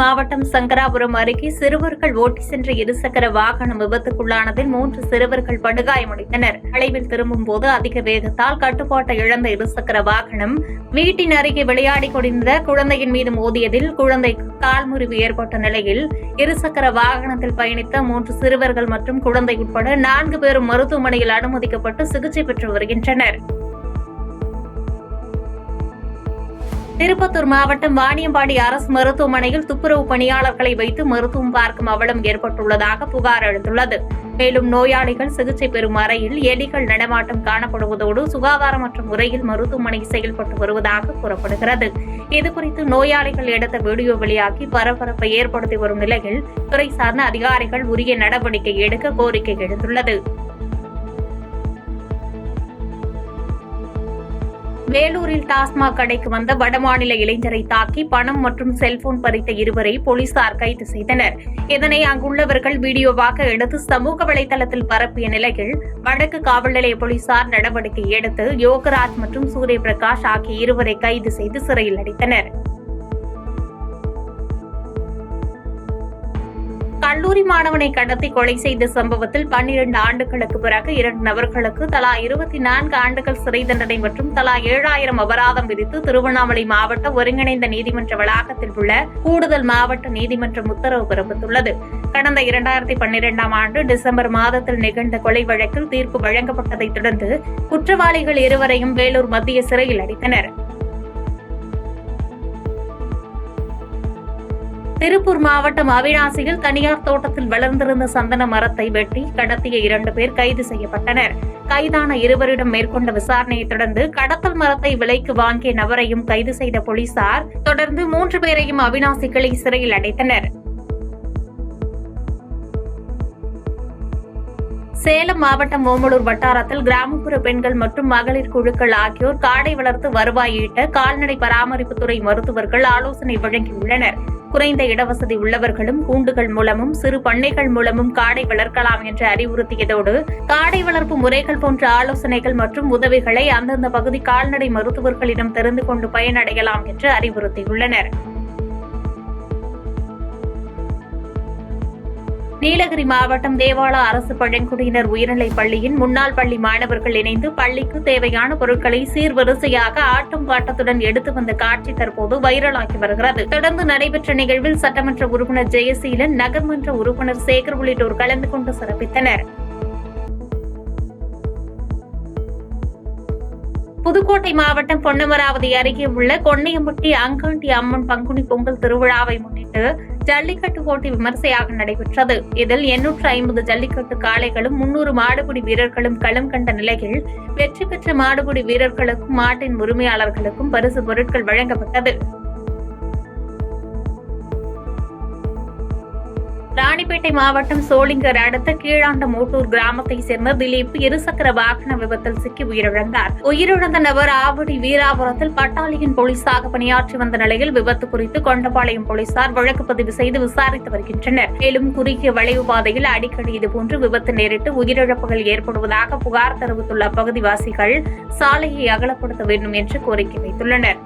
மாவட்டம் சங்கராபுரம் அருகே சிறுவர்கள் ஓட்டி சென்ற இருசக்கர வாகனம் விபத்துக்குள்ளானதில் 3 சிறுவர்கள் படுகாயமடைந்தனர். வளைவில் திரும்பும் போது அதிக வேகத்தால் கட்டுப்பாட்டை இழந்த இருசக்கர வாகனம் வீட்டின் அருகே விளையாடிக் கொண்டிருந்த குழந்தையின் மீது மோதியதில் குழந்தைக்கு கால் முறிவு ஏற்பட்ட நிலையில் இருசக்கர வாகனத்தில் பயணித்த 3 சிறுவர்கள் மற்றும் குழந்தை உட்பட 4 பேரும் மருத்துவமனையில் அனுமதிக்கப்பட்டு சிகிச்சை பெற்று வருகின்றனர். திருப்பத்தூர் மாவட்டம் வாணியம்பாடி அரசு மருத்துவமனையில் துப்புரவு பணியாளர்களை வைத்து மருத்துவம் பார்க்கும் அவலம் ஏற்பட்டுள்ளதாக புகார் எழுந்துள்ளது. மேலும் நோயாளிகள் சிகிச்சை பெறும் அறையில் எலிகள் நடமாட்டம் காணப்படுவதோடு சுகாதாரமற்ற முறையில் மருத்துவமனை செயல்பட்டு வருவதாக கூறப்படுகிறது. இதுகுறித்து நோயாளிகள் எடுத்த வீடியோ வெளியாகி பரபரப்பை ஏற்படுத்தி வரும் நிலையில் துறை சார்ந்த அதிகாரிகள் உரிய நடவடிக்கை எடுக்க கோரிக்கை எழுந்துள்ளது. வேலூரில் டாஸ்மாக் கடைக்கு வந்த வடமாநில இளைஞரை தாக்கி பணம் மற்றும் செல்போன் பறித்த இருவரை போலீசார் கைது செய்தனர். இதனை அங்குள்ளவர்கள் வீடியோவாக எடுத்து சமூக வலைதளத்தில் பரப்பிய நிலையில் வடக்கு காவல் நிலைய போலீசார் நடவடிக்கை எடுத்து யோகராஜ் மற்றும் சூரிய பிரகாஷ் ஆகிய இருவரை கைது செய்து சிறையில் அடைத்தனர். கல்லூரி மாணவனை கடத்தி கொலை செய்த சம்பவத்தில் 12 ஆண்டுகளுக்கு பிறகு 2 நபர்களுக்கு தலா 24 ஆண்டுகள் சிறை தண்டனை மற்றும் தலா 7000 அபராதம் விதித்து திருவண்ணாமலை மாவட்ட ஒருங்கிணைந்த நீதிமன்ற வளாகத்தில் உள்ள கூடுதல் மாவட்ட நீதிமன்றம் உத்தரவு பிறப்பித்துள்ளது. கடந்த 2012ஆம் ஆண்டு டிசம்பர் மாதத்தில் நிகழ்ந்த கொலை வழக்கில் தீர்ப்பு வழங்கப்பட்டதைத் தொடர்ந்து குற்றவாளிகள் இருவரையும் வேலூர் மத்திய சிறையில் அடைத்தனர். திருப்பூர் மாவட்டம் அவிநாசியில் தனியார் தோட்டத்தில் வளர்ந்திருந்த சந்தன மரத்தை வெட்டி கடத்திய 2 பேர் கைது செய்யப்பட்டனர். கைதான இருவரிடம் மேற்கொண்ட விசாரணையை தொடர்ந்து கடத்தல் மரத்தை விலைக்கு வாங்கிய நபரையும் கைது செய்த போலீசார் தொடர்ந்து 3 பேரையும் அவிநாசி கிளை சிறையில் அடைத்தனர். சேலம் மாவட்டம் ஓமலூர் வட்டாரத்தில் கிராமப்புற பெண்கள் மற்றும் மகளிர் குழுக்கள் ஆகியோர் காடை வளர்த்து வருவாய் ஈட்ட கால்நடை பராமரிப்புத்துறை மருத்துவர்கள் ஆலோசனை வழங்கியுள்ளனர். குறைந்த இடவசதி உள்ளவர்களும் கூண்டுகள் மூலமும் சிறு பண்ணைகள் மூலமும் காடை வளர்க்கலாம் என்று அறிவுறுத்தியதோடு காடை வளர்ப்பு முறைகள் போன்ற ஆலோசனைகள் மற்றும் உதவிகளை அந்தந்த பகுதி கால்நடை மருத்துவர்களிடம் தெரிந்து கொண்டு பயனடையலாம் என்று அறிவுறுத்தியுள்ளனர். நீலகிரி மாவட்டம் தேவாலா அரசு பழங்குடியினர் உயர்நிலைப் பள்ளியின் முன்னாள் பள்ளி மாணவர்கள் இணைந்து பள்ளிக்கு தேவையான பொருட்களை சீர்வரிசையாக ஆட்டம் பாட்டத்துடன் எடுத்து வந்த காட்சி தற்போது வைரலாகி வருகிறது. தொடர்ந்து நடைபெற்ற நிகழ்வில் சட்டமன்ற உறுப்பினர் ஜெயசீலன், நகர்மன்ற உறுப்பினர் சேகர் உள்ளிட்டோர் கலந்து கொண்டு சிறப்பித்தனர். புதுக்கோட்டை மாவட்டம் பொன்னமராவதி அருகே உள்ள கொன்னையம்பட்டி அங்காண்டி அம்மன் பங்குனி பொங்கல் திருவிழாவை முன்னிட்டு ஜல்லிக்கட்டு போட்டி விமர்சையாக நடைபெற்றது. இதில் 850 ஜல்லிக்கட்டு காளைகளும் 300 மாடுபிடி வீரர்களும் களம் கண்ட நிலையில் வெற்றி பெற்ற மாடுபிடி வீரர்களுக்கும் மாட்டின் உரிமையாளர்களுக்கும் பரிசு பொருட்கள் வழங்கப்பட்டது. ராணிப்பேட்டை மாவட்டம் சோளிங்கர் அடுத்த கீழாண்டமோட்டூர் கிராமத்தைச் சேர்ந்த திலீப் இருசக்கர வாகன விபத்தில் சிக்கி உயிரிழந்தார். உயிரிழந்த நபர் ஆவடி வீராபுரத்தில் பட்டாலியின் போலீசாக பணியாற்றி வந்த நிலையில் விபத்து குறித்து கொண்டபாளையம் போலீசார் வழக்கு பதிவு செய்து விசாரித்து வருகின்றனர். மேலும் குறுகிய வளைவு பாதையில் அடிக்கடி இதுபோன்று விபத்து நேரிட்டு உயிரிழப்புகள் ஏற்படுவதாக புகார் தெரிவித்துள்ள அப்பகுதிவாசிகள் சாலையை அகலப்படுத்த வேண்டும் என்று கோரிக்கை வைத்துள்ளனர்.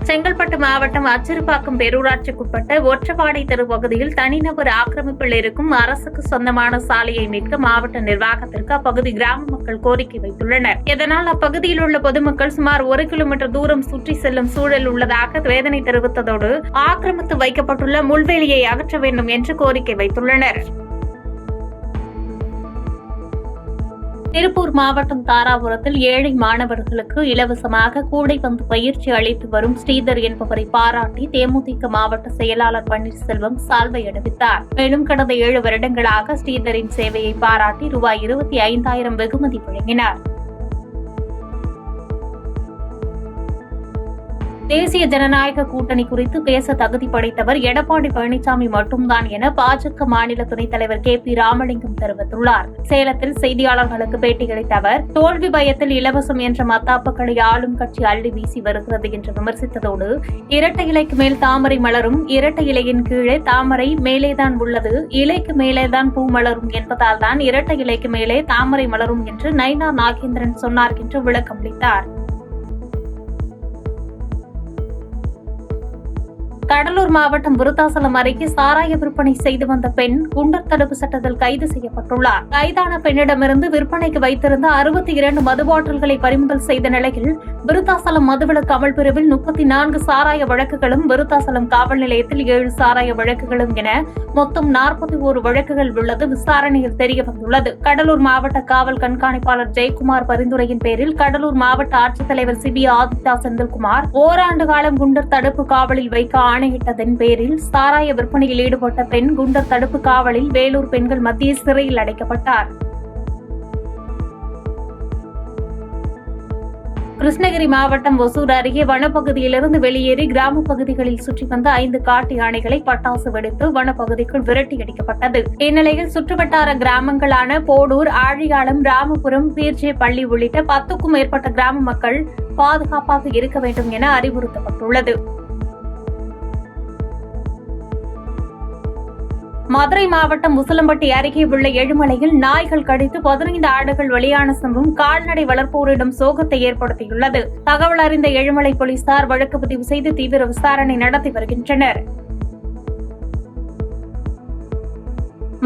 செங்கல்பட்டு மாவட்டம் அச்சிறுபாக்கம் பேரூராட்சிக்குட்பட்ட ஒற்றவாடை தெரு பகுதியில் தனிநபர் ஆக்கிரமிப்பில் இருக்கும் அரசுக்கு சொந்தமான சாலையை மீட்க மாவட்ட நிர்வாகத்திற்கு அப்பகுதி கிராம மக்கள் கோரிக்கை வைத்துள்ளனர். இதனால் அப்பகுதியில் உள்ள பொதுமக்கள் சுமார் 1 கிலோமீட்டர் தூரம் சுற்றி செல்லும் சூழல் உள்ளதாக வேதனை தெரிவித்ததோடு ஆக்கிரமித்து வைக்கப்பட்டுள்ள முள்வேலியை அகற்ற வேண்டும் என்று கோரிக்கை வைத்துள்ளனர். திருப்பூர் மாவட்டம் தாராபுரத்தில் ஏழை மாணவர்களுக்கு இலவசமாக கூடைப்பந்து பயிற்சி அளித்து வரும் ஸ்ரீதர் என்பவரை பாராட்டி தேமுதிக மாவட்ட செயலாளர் பன்னீர்செல்வம் சால்வை அணிவித்தார். மேலும் கடந்த 7 வருடங்களாக ஸ்ரீதரின் சேவையை பாராட்டி ரூபாய் 25,000 வெகுமதி வழங்கினார். தேசிய ஜனநாயக கூட்டணி குறித்து பேச தகுதி படைத்தவர் எடப்பாடி பழனிசாமி மட்டும்தான் என பாஜக மாநில துணைத் தலைவர் KP ராமலிங்கம் தெரிவித்துள்ளார். சேலத்தில் செய்தியாளர்களுக்கு பேட்டியளித்த அவர், தோல்வி பயத்தில் இலவசம் என்ற மத்தாப்புகளை ஆளும் கட்சி அள்ளி வீசி வருகிறது என்று விமர்சித்ததோடு, இரட்டை இலைக்கு மேல் தாமரை மலரும், இரட்டை இலையின் கீழே தாமரை மேலேதான் உள்ளது, இலைக்கு மேலேதான் பூ மலரும் என்பதால் தான் இரட்டை இலைக்கு மேலே தாமரை மலரும் என்று நயினா நாகேந்திரன் சொன்னார் என்று விளக்கமளித்தார். கடலூர் மாவட்டம் விருத்தாசலம் அருகே சாராய விற்பனை செய்து வந்த பெண் குண்டர் தடுப்பு சட்டத்தில் கைது செய்யப்பட்டுள்ளார். கைதான பெண்ணிடமிருந்து விற்பனைக்கு வைத்திருந்த 62 மது பாட்டில்களை பறிமுதல் செய்த நிலையில் விருத்தாசலம் மதுவிலக்கு அமல் பிரிவில் 34 சாராய வழக்குகளும், விருத்தாசலம் காவல் நிலையத்தில் 7 சாராய வழக்குகளும் என மொத்தம் 41 வழக்குகள் உள்ளது விசாரணையில் தெரியவந்துள்ளது. கடலூர் மாவட்ட காவல் கண்காணிப்பாளர் ஜெயக்குமார் பரிந்துரையின் பேரில் கடலூர் மாவட்ட ஆட்சித்தலைவர் சிபி ஆதித்யா செந்தில்குமார் ஓராண்டு காலம் குண்டர் தடுப்பு காவலில் வைக்க ஆணையிட்டதன் பேரில் சாராய விற்பனையில் ஈடுபட்ட பெண் குண்டர் தடுப்பு காவலில் வேலூர் பெண்கள் மத்திய சிறையில் அடைக்கப்பட்டார். கிருஷ்ணகிரி மாவட்டம் ஒசூர் அருகே வனப்பகுதியிலிருந்து வெளியேறி கிராம பகுதிகளில் சுற்றி வந்த 5 காட்டு யானைகளை பட்டாசு வெடித்து வனப்பகுதிக்குள் விரட்டியடிக்கப்பட்டது. இந்நிலையில் சுற்றுவட்டார கிராமங்களான போடூர், ஆழியாளம், ராமபுரம், பீர்ஜே பள்ளி உள்ளிட்ட 10க்கும் மேற்பட்ட கிராம மக்கள் பாதுகாப்பாக இருக்க வேண்டும் என அறிவுறுத்தப்பட்டுள்ளது. மதுரை மாவட்டம் உசிலம்பட்டி அருகே உள்ள எழுமலையில் நாய்கள் கடித்து 15 ஆடுகள் வெளியான சம்பவம் கால்நடை வளர்ப்போரிடம் சோகத்தை ஏற்படுத்தியுள்ளது. தகவல் அறிந்த எழுமலை போலீசார் வழக்கு பதிவு செய்து தீவிர விசாரணை நடத்தி வருகின்றனர்.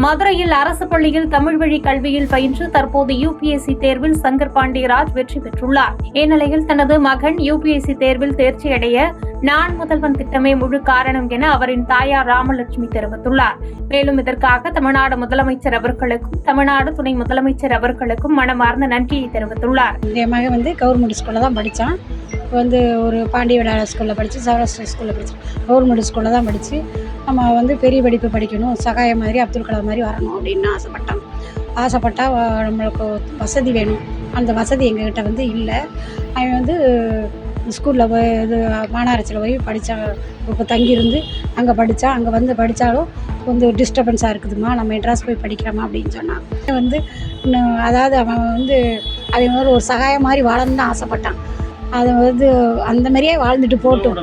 மதுரையில் அரசு பள்ளியில் தமிழ் வழி கல்வியில் பயின்று தற்போது UPSC தேர்வில் சங்கர் பாண்டியராஜ் வெற்றி பெற்றுள்ளார். இந்நிலையில் தனது மகன் UPSC தேர்வில் தேர்ச்சியடைய நான் முதல்வன் திட்டமே முழு காரணம் என அவரின் தாயார் ராமலட்சுமி தெரிவித்துள்ளார். மேலும் இதற்காக தமிழ்நாடு முதலமைச்சர் அவர்களுக்கும் தமிழ்நாடு துணை முதலமைச்சர் அவர்களுக்கும் மனமார்ந்த நன்றியை தெரிவித்துள்ளார். என் மகன் கவர்மெண்ட் ஸ்கூலில் தான் படித்தான். ஒரு பாண்டியவிடார ஸ்கூலில் படித்து, சௌராஷ்டிரா ஸ்கூலில் படித்து, கவர்மெண்ட் ஸ்கூலில் தான் படித்து நம்ம பெரிய படிப்பு படிக்கணும், சகாய மாதிரி அப்துல் கலாம் மாதிரி வரணும் அப்படின்னு ஆசைப்பட்டால் நம்மளுக்கு வசதி வேணும். அந்த வசதி எங்ககிட்ட இல்லை. அவன் ஸ்கூலில் போய் மாநகராட்சியில் போய் படித்தான். இப்போ தங்கியிருந்து அங்கே படித்தான். அங்கே படித்தாலும் டிஸ்டர்பன்ஸாக இருக்குதுமா, நம்ம மெட்ராஸ் போய் படிக்கிறோமா அப்படின்னு சொன்னான். அதாவது அவன் ஒரு சகாய மாதிரி வாழணும்னு தான் ஆசைப்பட்டான். அதை அந்த மாதிரியே வாழ்ந்துட்டு போட்டும்.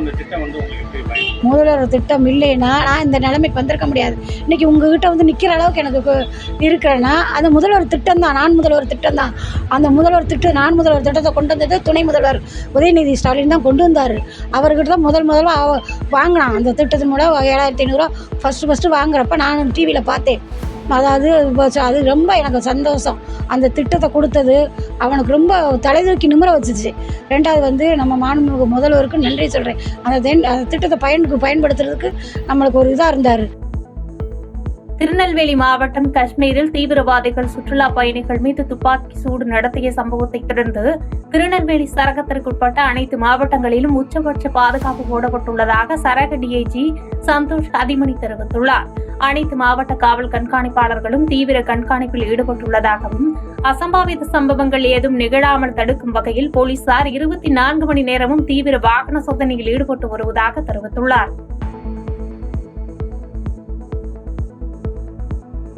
முதல்வர் திட்டம் இல்லைன்னா நான் இந்த நிலைமைக்கு வந்திருக்க முடியாது. இன்றைக்கி உங்ககிட்ட நிற்கிற அளவுக்கு எனக்கு இருக்கிறேன்னா அது முதல்வர் திட்டம் தான். நான் முதல்வர் திட்டம் தான். அந்த நான் முதல்வர் திட்டத்தை கொண்டு வந்தது துணை முதல்வர் உதயநிதி ஸ்டாலின் தான் கொண்டு வந்தார். அவர்கிட்ட தான் முதல்ல வாங்கினான். அந்த திட்டத்தின் மூலம் 7500 ஃபஸ்ட்டு வாங்குறப்ப நான் டிவியில் பார்த்தேன். அதாவது அது ரொம்ப எனக்கு சந்தோஷம். அந்த திட்டத்தை கொடுத்தது அவனுக்கு ரொம்ப தலைதூக்கி நிமிர வச்சுச்சு. ரெண்டாவது நம்ம மாண்புமிகு முதல்வருக்கு நன்றி சொல்கிறேன். அந்த திட்டத்தை பயன்படுத்துறதுக்கு நம்மளுக்கு ஒரு இதாக இருந்தார். திருநெல்வேலி மாவட்டம் காஷ்மீரில் தீவிரவாதிகள் சுற்றுலா பயணிகள் மீது துப்பாக்கி சூடு நடத்திய சம்பவத்தை தொடர்ந்து திருநெல்வேலி சரகத்திற்குட்பட்ட அனைத்து மாவட்டங்களிலும் உச்சபட்ச பாதுகாப்பு போடப்பட்டுள்ளதாக சரக DIG சந்தோஷ் அதிமணி தெரிவித்துள்ளார். அனைத்து மாவட்ட காவல் கண்காணிப்பாளர்களும் தீவிர கண்காணிப்பில் ஈடுபட்டுள்ளதாகவும் அசம்பாவித சம்பவங்கள் ஏதும் நிகழாமல் தடுக்கும் வகையில் போலீசார் 24 மணி நேரமும் தீவிர வாகன சோதனையில் ஈடுபட்டு வருவதாக தெரிவித்துள்ளார்.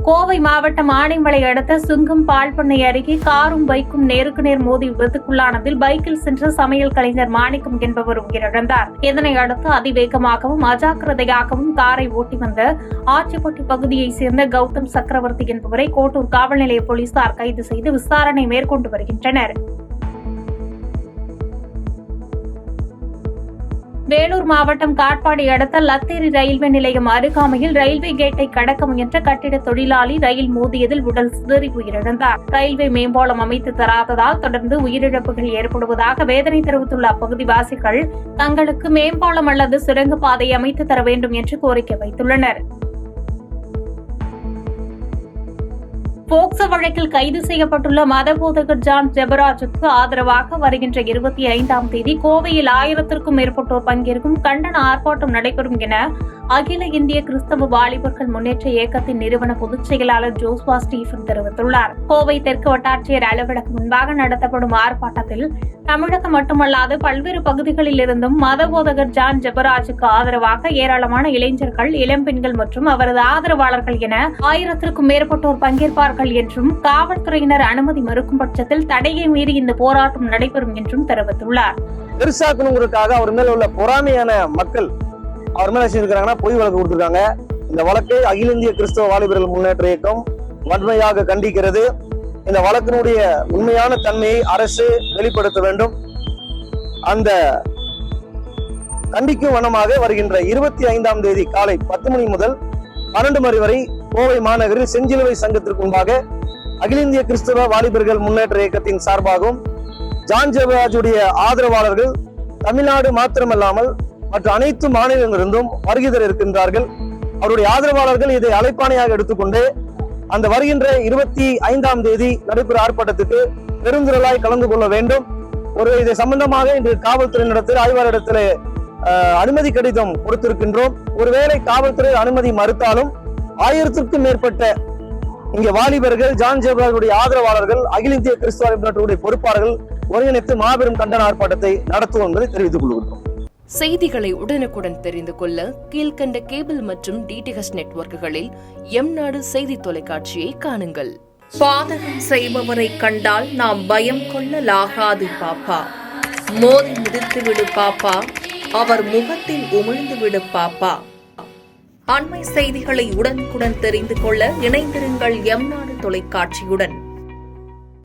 கோவை மாவட்டம் ஆனைமலை அடுத்த சுங்கம் பால்பண்ணை அருகே காரும் பைக்கும் நேருக்கு நேர் மோதி விபத்துக்குள்ளானதில் பைக்கில் சென்ற சமையல் கலைஞர் மாணிக்கம் என்பவர் உயிரிழந்தார். இதனை அடுத்து அதிவேகமாகவும் அஜாக்கிரதையாகவும் காரை ஓட்டி வந்த ஆச்சிப்பட்டி பகுதியைச் சேர்ந்த கௌதம் சக்கரவர்த்தி என்பவரை கோட்டூர் காவல் நிலைய போலீசார் கைது செய்து விசாரணை மேற்கொண்டு வருகின்றனர். வேலூர் மாவட்டம் காட்பாடி அடுத்த லத்தேரி ரயில்வே நிலையம் அருகாமையில் ரயில்வே கேட்டை கடக்க முயன்ற கட்டிட தொழிலாளி ரயில் மோதியதில் உடல் சிதறி உயிரிழந்தார். ரயில்வே மேம்பாலம் அமைத்து தராததால் தொடர்ந்து உயிரிழப்புகள் ஏற்படுவதாக வேதனை தெரிவித்துள்ள அப்பகுதிவாசிகள் தங்களுக்கு மேம்பாலம் அல்லது சுரங்கப்பாதை அமைத்து தர வேண்டும் என்று கோரிக்கை வைத்துள்ளனர். போக்சோ வழக்கில் கைது செய்யப்பட்டுள்ள மதபோதகர் ஜான் ஜெபராஜுக்கு ஆதரவாக வருகின்ற 25ஆம் தேதி கோவையில் 1000க்கும் மேற்பட்டோர் பங்கேற்கும் கண்டன ஆர்ப்பாட்டம் நடைபெறும் என அகில இந்திய கிறிஸ்தவ வாலிபர்கள் முன்னேற்ற இயக்கத்தின் நிறுவன பொதுச் செயலாளர் ஜோஸ்வா ஸ்டீபன் தெரிவித்துள்ளார். கோவை தெற்கு வட்டாட்சியர் அலுவலகம் முன்பாக நடத்தப்படும் ஆர்ப்பாட்டத்தில் தமிழகம் மட்டுமல்லாது பல்வேறு பகுதிகளில் இருந்தும் மதபோதகர் ஜான் ஜெபராஜுக்கு ஆதரவாக ஏராளமான இளைஞர்கள், இளம்பெண்கள் மற்றும் அவரது ஆதரவாளர்கள் என 1000க்கும் மேற்பட்டோர் பங்கேற்பார்கள் என்றும் காவல்துறையினர் அனுமதி மறுக்கும் பட்சத்தில் தடையை மீறி இந்த போராட்டம் நடைபெறும் என்றும் தெரிவித்துள்ளார். பெருசாக்கணுங்கிறதுக்காக அவர் மேல உள்ள பொறாமையான மக்கள் அவர் மேல செஞ்சிருக்காங்கன்னா பொய் வழக்கு கொடுத்திருக்காங்க. இந்த வழக்கை அகில இந்திய கிறிஸ்தவ வாலிபர்கள் முன்னேற்ற இயக்கம் வன்மையாக கண்டிக்கிறது. இந்த வழக்கினுடைய உண்மையான தன்மையை அரசு வெளிப்படுத்த வேண்டும். அந்த 1000க்கும் மேற்பட்ட மக்கள் இந்த வழக்கில் ஈடுபட்டிருக்காங்க. இந்த வழக்கை அகில இந்திய கிறிஸ்தவ வாலிபர்கள் முன்னேற்ற இயக்கம் வன்மையாக கண்டிக்கிறது. இந்த வழக்கினுடைய உண்மையான தன்மையை அரசு வெளிப்படுத்த வேண்டும். அந்த 1000க்கும் மேற்பட்ட மக்கள் இந்த வழக்கில் ஈடுபட்டிருக்காங்க. இந்த வழக்கை அகில இந்திய கிறிஸ்தவ வாலிபர்கள் முன்னேற்ற இயக்கம் வன்மையாக கண்டிக்கிறது. அந்த கண்டிக்கும் வண்ணமாக வருகின்ற 25ஆம் தேதி காலை 10 மணி முதல் 12 மணி வரை கோவை மாநகரில் செஞ்சிலுவை சங்கத்திற்கு முன்பாக அகில இந்திய கிறிஸ்தவ வாலிபர்கள் முன்னேற்ற இயக்கத்தின் சார்பாகவும் ஜான் ஜெபராஜுடைய ஆதரவாளர்கள் தமிழ்நாடு மாத்திரமல்லாமல் மற்ற அனைத்து மாநிலங்களிலிருந்தும் வருகை தர இருக்கின்றார்கள். அவருடைய ஆதரவாளர்கள் இதை அழைப்பானையாக எடுத்துக்கொண்டு அந்த வருகின்ற 25ஆம் தேதி நடைபெற ஆர்ப்பாட்டத்துக்கு பெருந்திரளாய் கலந்து கொள்ள வேண்டும். இதை சம்பந்தமாக இன்று காவல்துறையினிடத்தில் ஆய்வாளரிடத்தில் அனுமதி கடிதம் கொடுத்திருக்கின்றோம். ஒருவேளை காவல்துறை அனுமதி மறுத்தாலும் 1000க்கும் மேற்பட்ட இங்க வாலிபர்கள் ஜான் ஜெபராஜுடைய ஆதரவாளர்கள் அகில இந்திய கிறிஸ்தவ வாலிபர்களுடைய பொறுப்பாளர்கள் ஒருங்கிணைத்து மாபெரும் கண்டன ஆர்ப்பாட்டத்தை நடத்துவோம் என்பதை தெரிவித்துக் கொள்கிறோம். செய்திகளை உடனுக்குடன் தெரிந்து கொள்ள கீழ்கண்ட கேபிள் மற்றும் டிடிஹெச் நெட்வொர்க்குகளில் எம்நாடு செய்தி தொலைக்காட்சியை காணுங்கள். பாதகம் செய்பவரை கண்டால் நாம் பயம் கொள்ளலாகாது பாப்பா. மோதி மிதித்து விடு பாப்பா, அவர் முகத்தில் உமிழ்ந்து விடு பாப்பா. அண்மை செய்திகளை உடனுக்குடன் தெரிந்து கொள்ள இணைந்திருங்கள் எம்நாடு தொலைக்காட்சியுடன்.